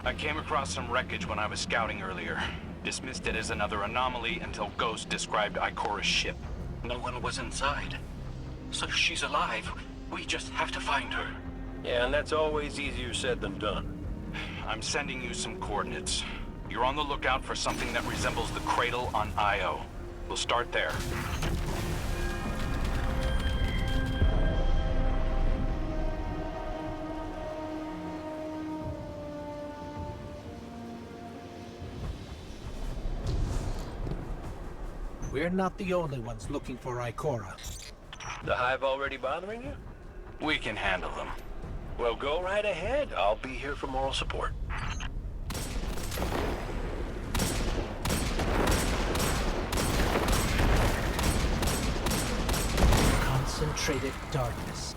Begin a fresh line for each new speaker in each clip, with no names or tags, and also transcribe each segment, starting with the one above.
I came across some wreckage when I was scouting earlier. Dismissed it as another anomaly until Ghost described Ikora's ship.
No one was inside. So she's alive. We just have to find her.
Yeah, and that's always easier said than done.
I'm sending you some coordinates. You're on the lookout for something that resembles the cradle on Io. We'll start there.
We're not the only ones looking for Ikora.
The Hive already bothering you?
We can handle them.
Well, go right ahead. I'll be here for moral support.
Concentrated darkness.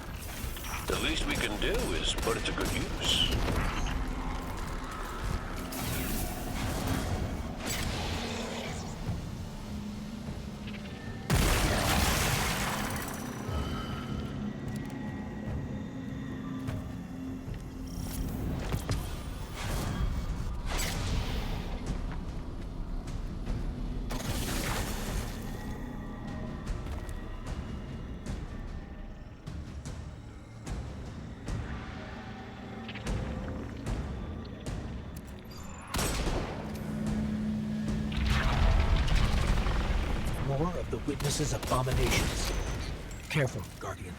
The least we can do is put it to good use.
More of the witness's abominations. Careful, Guardian.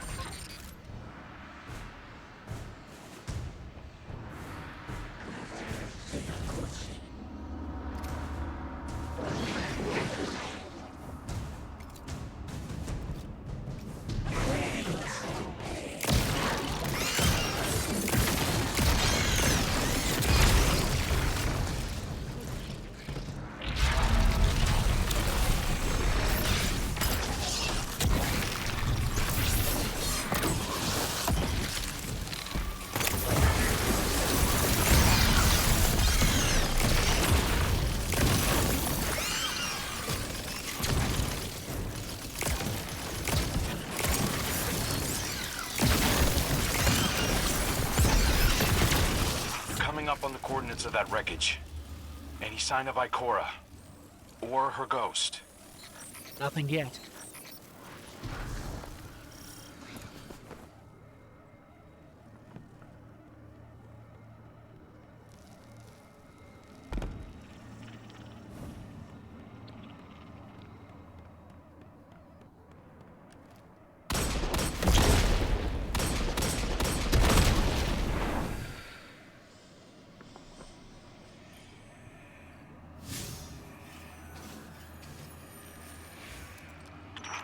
Up on the coordinates of that wreckage. Any sign of Ikora? Or her ghost?
Nothing yet.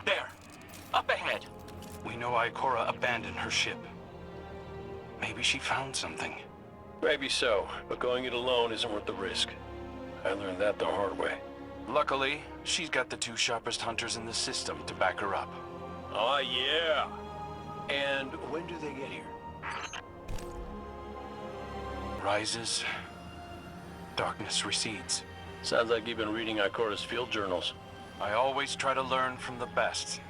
There. Up ahead.
We know Ikora abandoned her ship. Maybe she found something.
Maybe so, but going it alone isn't worth the risk. I learned that the hard way.
Luckily, she's got the two sharpest hunters in the system to back her up.
Oh, yeah. And when do they get here?
Rises. Darkness recedes.
Sounds like you've been reading Ikora's field journals.
I always try to learn from the best.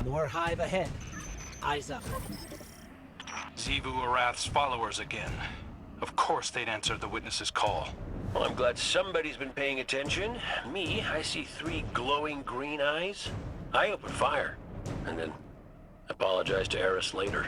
More hive ahead. Eyes up.
Zivu Arath's followers again. Of course they'd answer the witness's call.
Well, I'm glad somebody's been paying attention. Me, I see 3 glowing green eyes. I open fire, and then apologize to Eris later.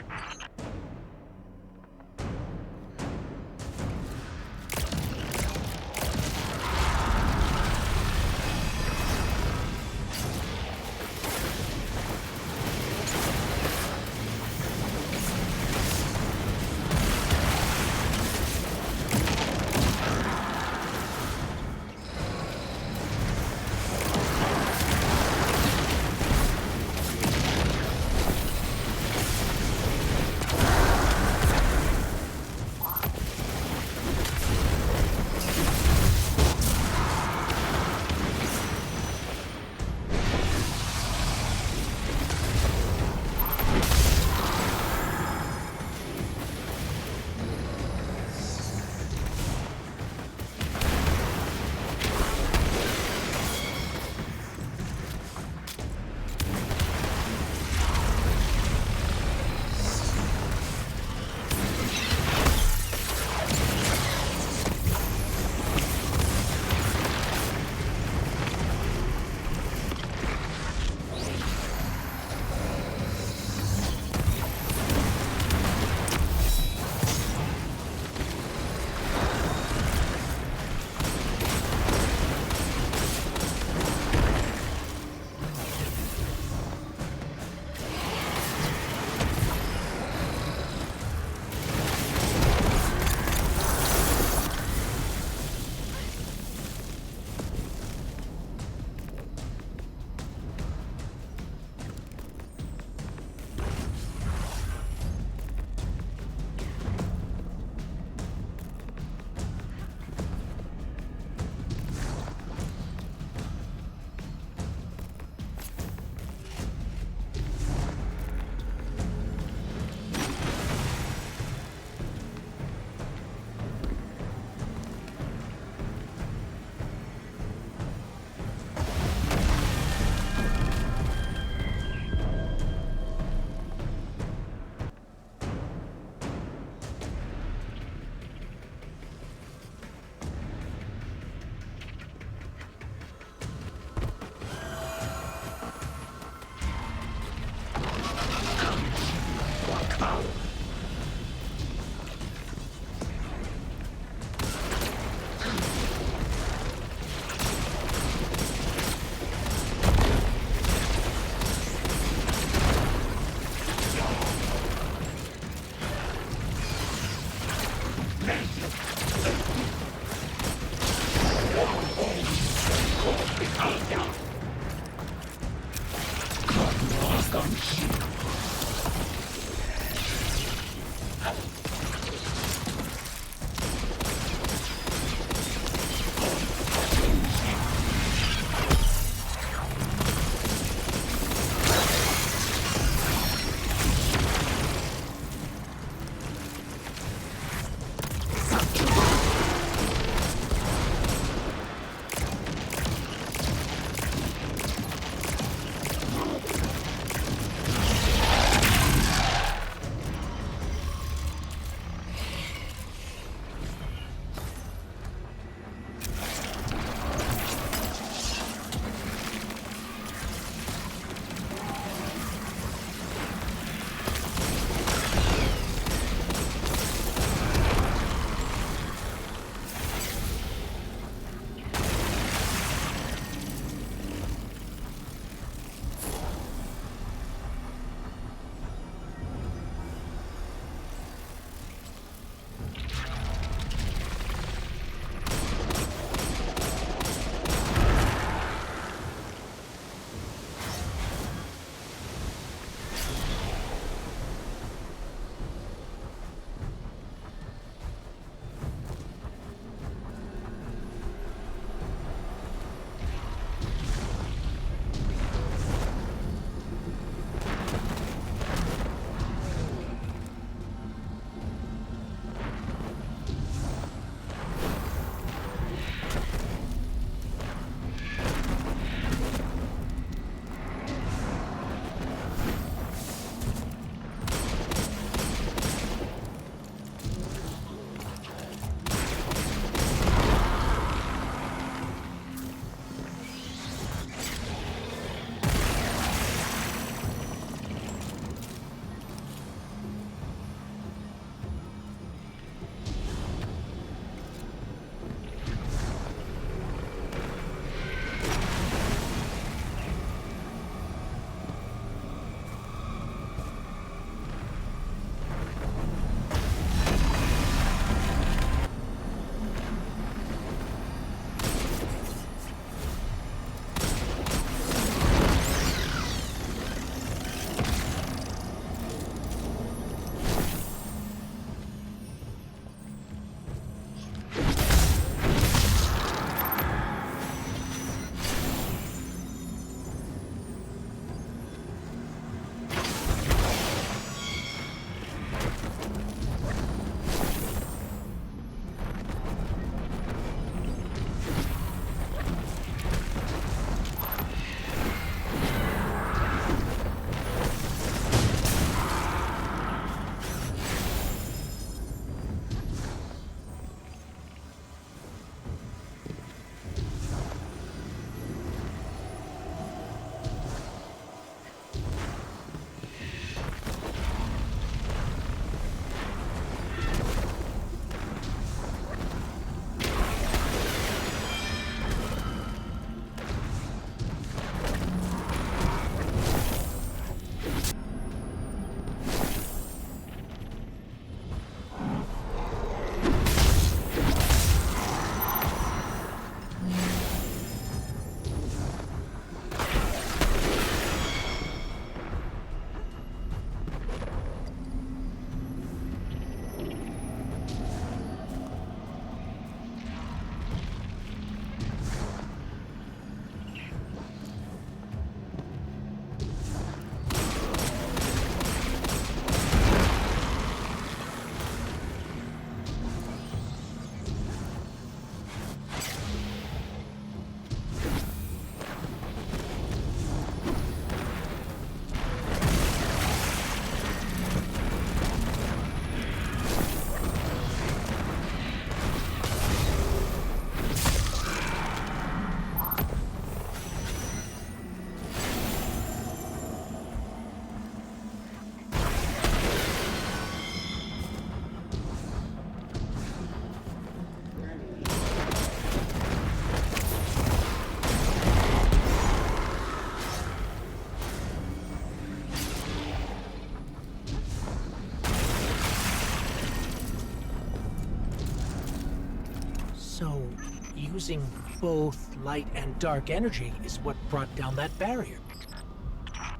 using both light and dark energy is what brought down that barrier.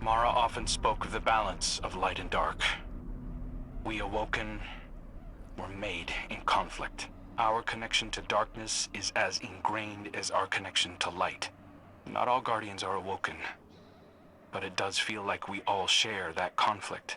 Mara often spoke of the balance of light and dark. We awoken were made in conflict. Our connection to darkness is as ingrained as our connection to light. Not all Guardians are awoken, but it does feel like we all share that conflict.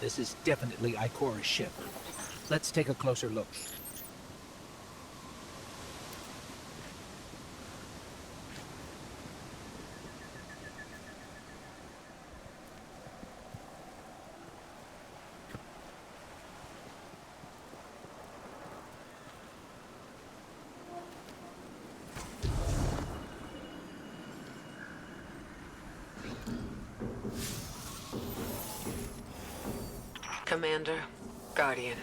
This is definitely Ikora's ship. Let's take a closer look.
Commander, Guardian,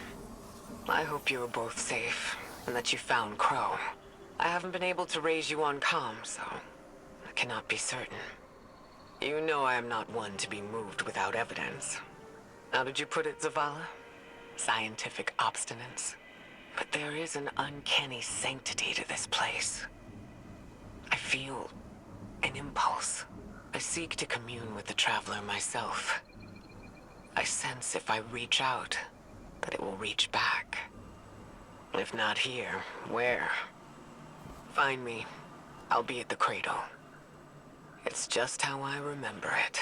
I hope you are both safe, and that you found Crow. I haven't been able to raise you on comm, so I cannot be certain. You know I am not one to be moved without evidence. How did you put it, Zavala? Scientific obstinance. But there is an uncanny sanctity to this place. I feel an impulse. I seek to commune with the Traveler myself. I sense if I reach out, that it will reach back. If not here, where? Find me. I'll be at the cradle. It's just how I remember it.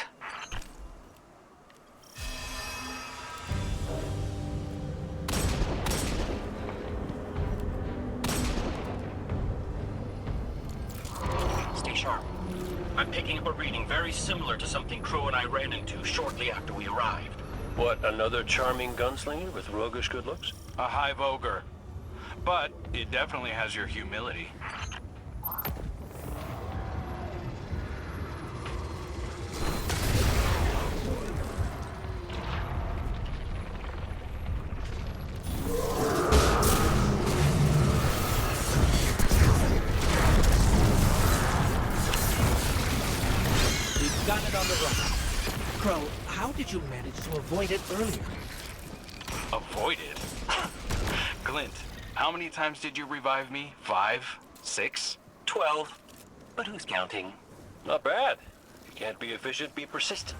Stay sharp. I'm picking up a reading very similar to something Crow and I ran into shortly after we arrived.
What, another charming gunslinger with roguish good looks?
A hive ogre. But it definitely has your humility.
We've got it on the run. Crow, how did you manage to avoid it earlier?
Avoid it? Glint, how many times did you revive me? 5? 6?
12. But who's counting?
Not bad. You can't be efficient, be persistent.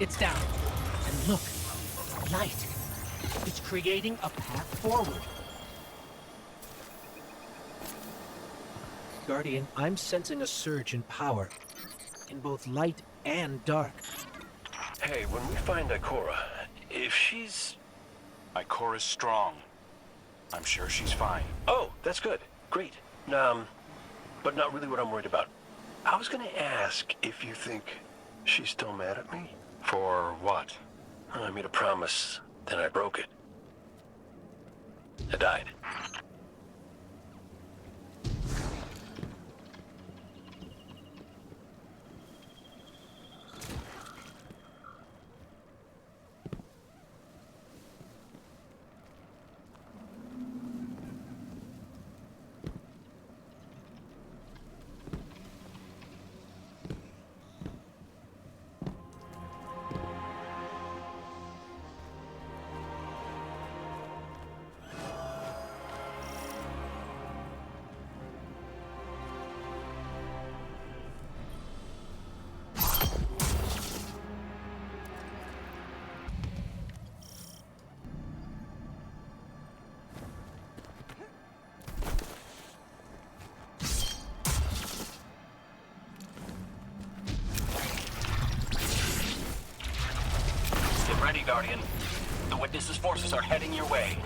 It's down. And look, light. It's creating a path forward. Guardian, I'm sensing a surge in power. In both light and dark.
Hey, when we find Ikora, if she's...
Ikora's strong. I'm sure she's fine.
Oh, that's good. Great. But not really what I'm worried about. I was gonna ask if you think she's still mad at me.
For what?
I made a promise, then I broke it. I died.
Get ready, Guardian. The Witness's forces are heading your way.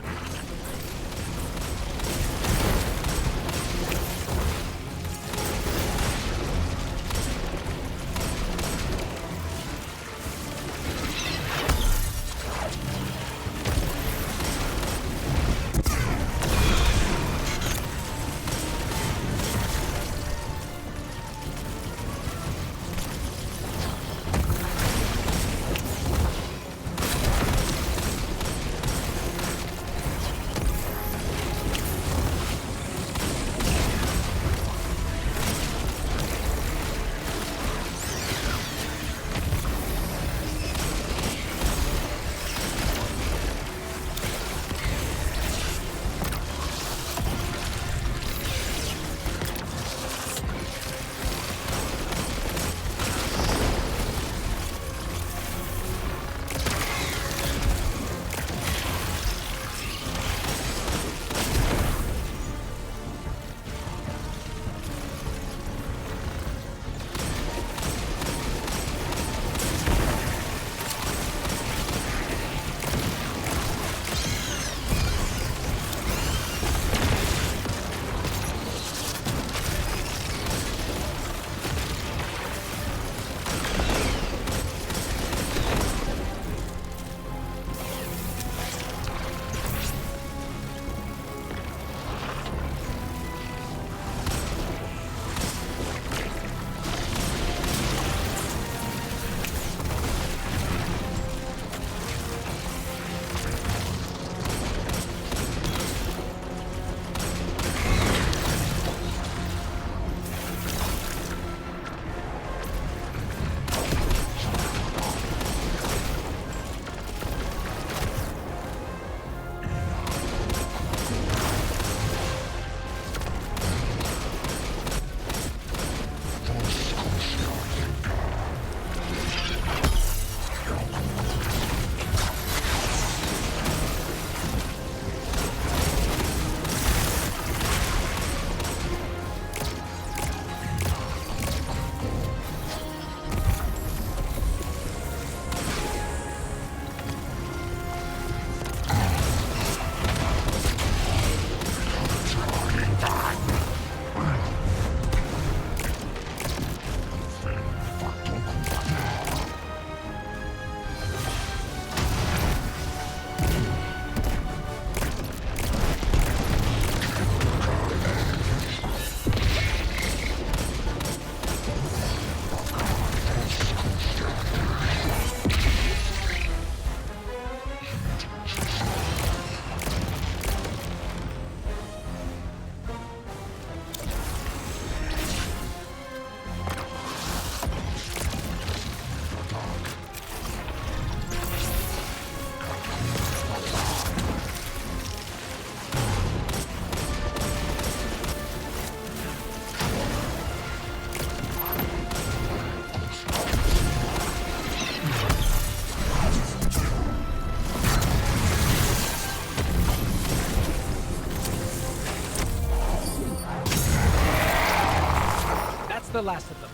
last of them.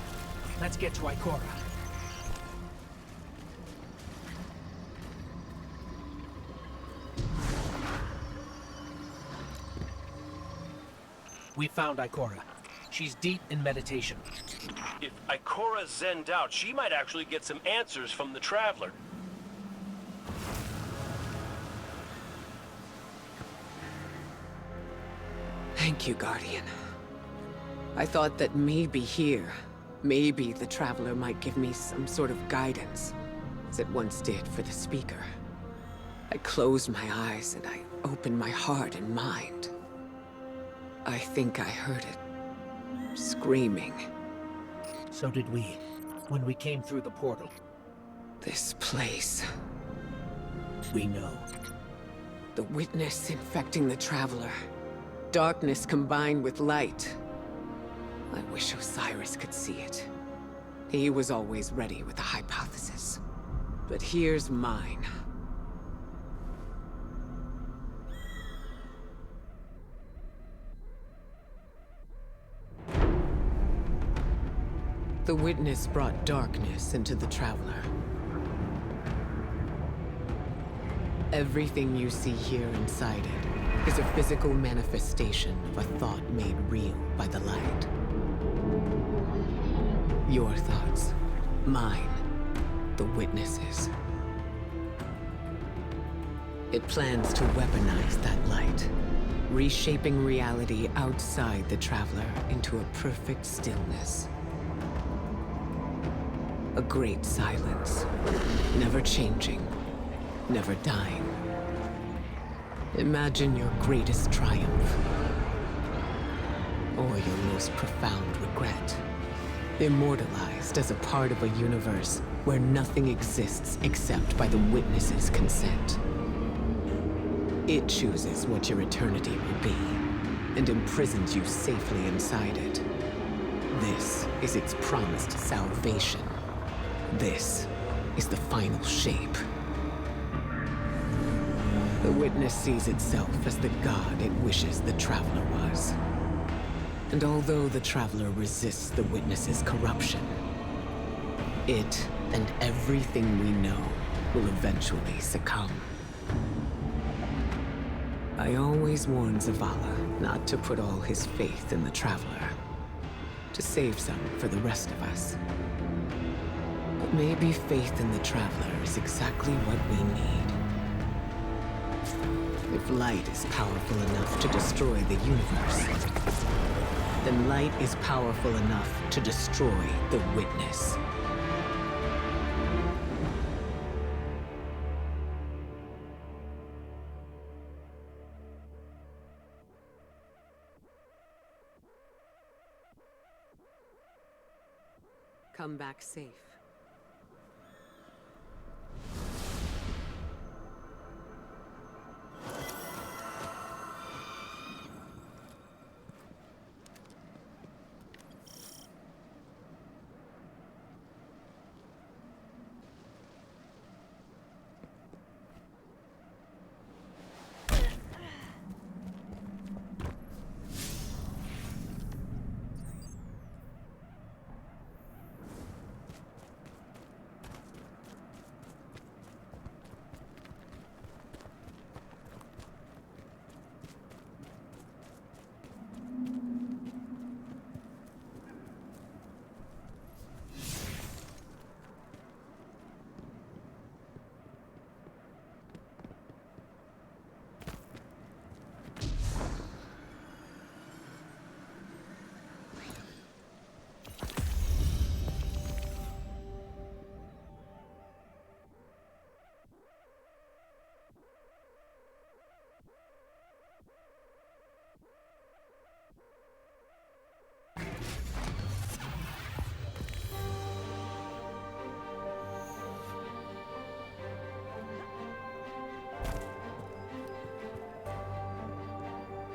Let's get to Ikora. We found Ikora. She's deep in meditation.
If Ikora zenned out, she might actually get some answers from the Traveler.
Thank you, Guardian. I thought that maybe here, maybe the Traveler might give me some sort of guidance, as it once did for the Speaker. I closed my eyes and I opened my heart and mind. I think I heard it. Screaming.
So did we, when we came through the portal.
This place.
We know.
The witness infecting the Traveler. Darkness combined with light. I wish Osiris could see it. He was always ready with a hypothesis. But here's mine. The witness brought darkness into the Traveler. Everything you see here inside it is a physical manifestation of a thought made real by the light. Your thoughts, mine, the witness's. It plans to weaponize that light, reshaping reality outside the Traveler into a perfect stillness. A great silence, never changing, never dying. Imagine your greatest triumph, or your most profound regret. Immortalized as a part of a universe where nothing exists except by the witness's consent. It chooses what your eternity will be, and imprisons you safely inside it. This is its promised salvation. This is the final shape. The witness sees itself as the god it wishes the Traveler was. And although the Traveler resists the witness's corruption, it and everything we know will eventually succumb. I always warn Zavala not to put all his faith in the Traveler, to save some for the rest of us. But maybe faith in the Traveler is exactly what we need. If light is powerful enough to destroy the universe, then light is powerful enough to destroy the witness. Come back safe.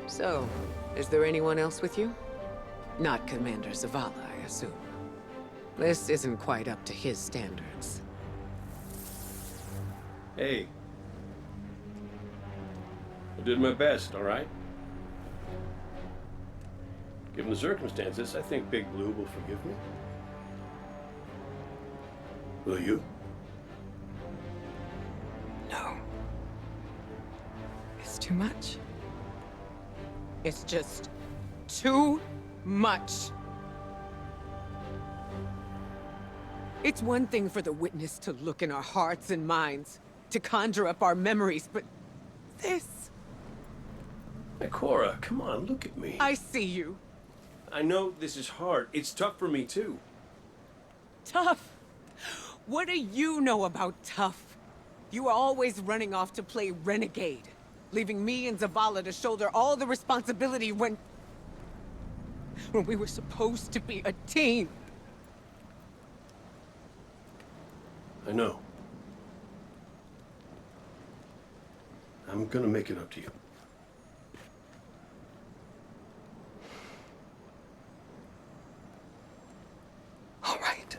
So, is there anyone else with you? Not Commander Zavala, I assume. This isn't quite up to his standards.
Hey. I did my best, all right?
Given the circumstances, I think Big Blue will forgive me. Will you?
No. It's too much.
It's just too much. It's one thing for the witness to look in our hearts and minds, to conjure up our memories, but this...
Ikora, come on, look at me.
I see you.
I know this is hard. It's tough for me, too.
Tough? What do you know about tough? You were always running off to play renegade, leaving me and Zavala to shoulder all the responsibility when we were supposed to be a team.
I know. I'm gonna make it up to you.
All right.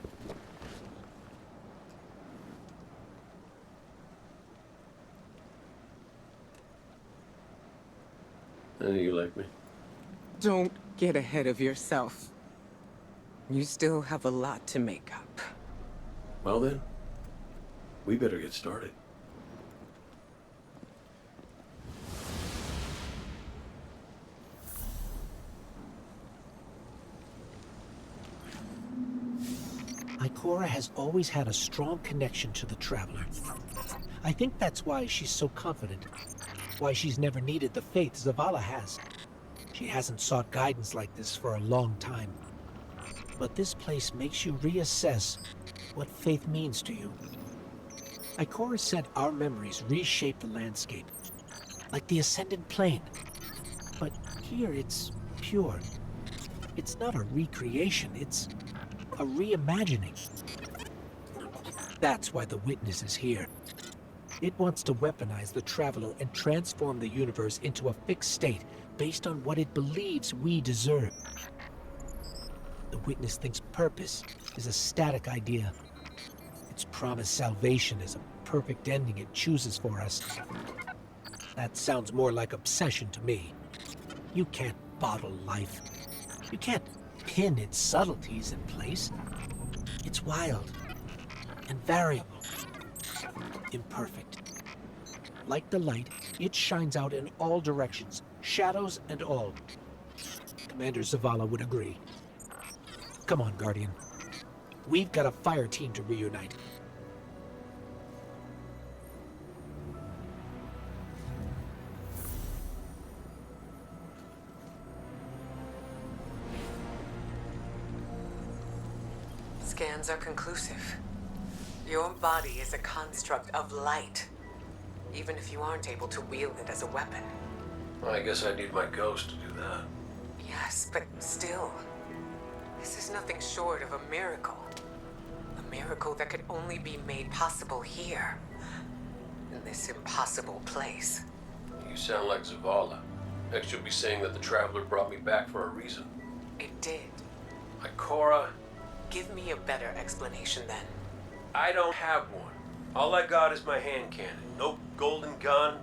I know you like me.
Don't get ahead of yourself. You still have a lot to make up.
Well then, we better get started.
Ikora has always had a strong connection to the Traveler. I think that's why she's so confident. Why she's never needed the faith Zavala has. She hasn't sought guidance like this for a long time. But this place makes you reassess what faith means to you. Ikora said our memories reshape the landscape, like the ascended plane. But here it's pure. It's not a recreation, it's a reimagining. That's why the Witness is here. It wants to weaponize the Traveler and transform the universe into a fixed state based on what it believes we deserve. The Witness thinks purpose is a static idea. Its promised salvation is a perfect ending it chooses for us. That sounds more like obsession to me. You can't bottle life. You can't pin its subtleties in place. It's wild and variable, imperfect. Like the light, it shines out in all directions, shadows and all. Commander Zavala would agree. Come on, Guardian. We've got a fire team to reunite.
Scans are conclusive. Your body is a construct of light, even if you aren't able to wield it as a weapon.
Well, I guess I need my ghost to do that.
Yes, but still, this is nothing short of a miracle. A miracle that could only be made possible here, in this impossible place.
You sound like Zavala. Next you'll be saying that the Traveler brought me back for a reason.
It did.
Ikora,
Give me a better explanation then.
I don't have one. All I got is my hand cannon. No golden gun.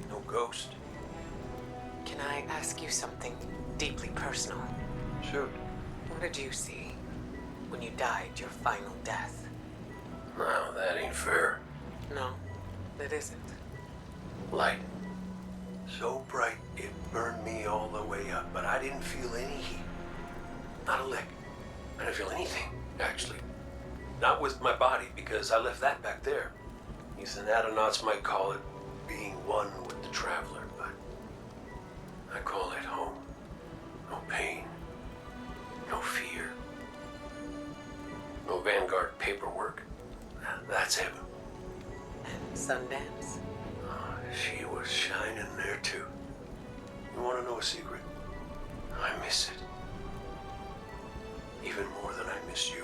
No ghost.
Can I ask you something deeply personal?
Shoot.
What did you see when you died your final death?
No, that ain't fair.
No, it isn't.
Light. So bright it burned me all the way up, but I didn't feel any heat. Not a lick. I didn't feel anything, actually. Not with my body, because I left that back there. These anatronauts might call it being one with the Traveler, but I call it home. No pain. No fear. No Vanguard paperwork. That's heaven.
And Sundance?
Oh, she was shining there too. You want to know a secret? I miss it. Even more than I miss you.